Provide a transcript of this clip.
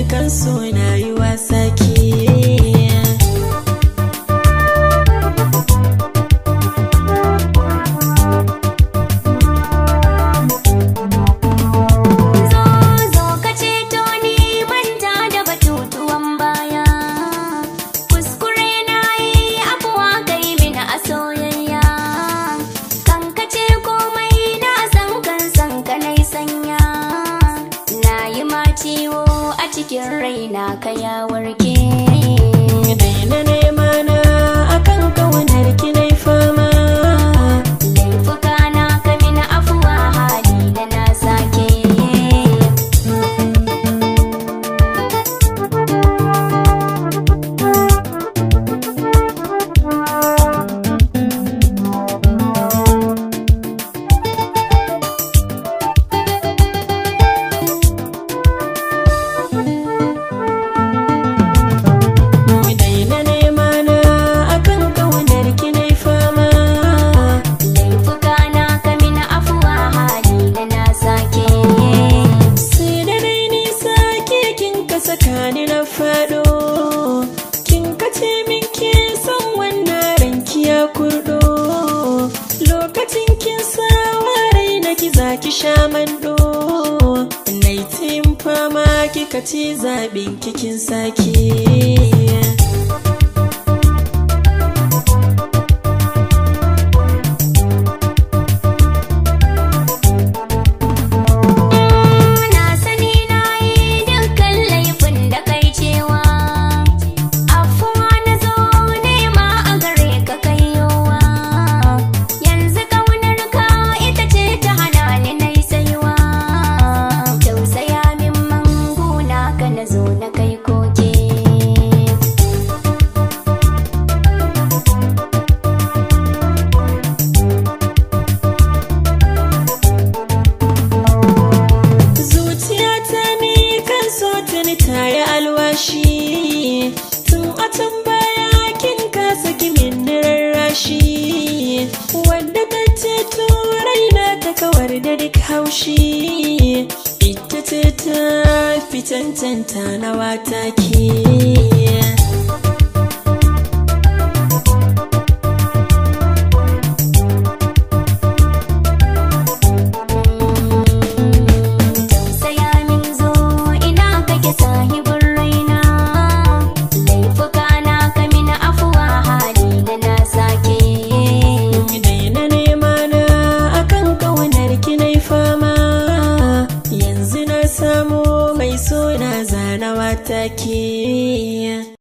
kan so na yi wasa ke. Cikin raina ka ya warke. Daina nema na akan kaunar ki nai fama. Laifuka na ka mina afuwa hali da na sake. Sakani na fado kin kace min ke san wannan ranki ya kurdo. Lokacin kin sawa raina ki zaki sha mando. Nai tin fama kika ci zabin kikin sake. Ta yi alwashi tun a can baya kin kasa kimin rarrashi. Wanda ta ceto raina ta kawar da duk haushi. Ita ce ta fi cancanta na wata ke.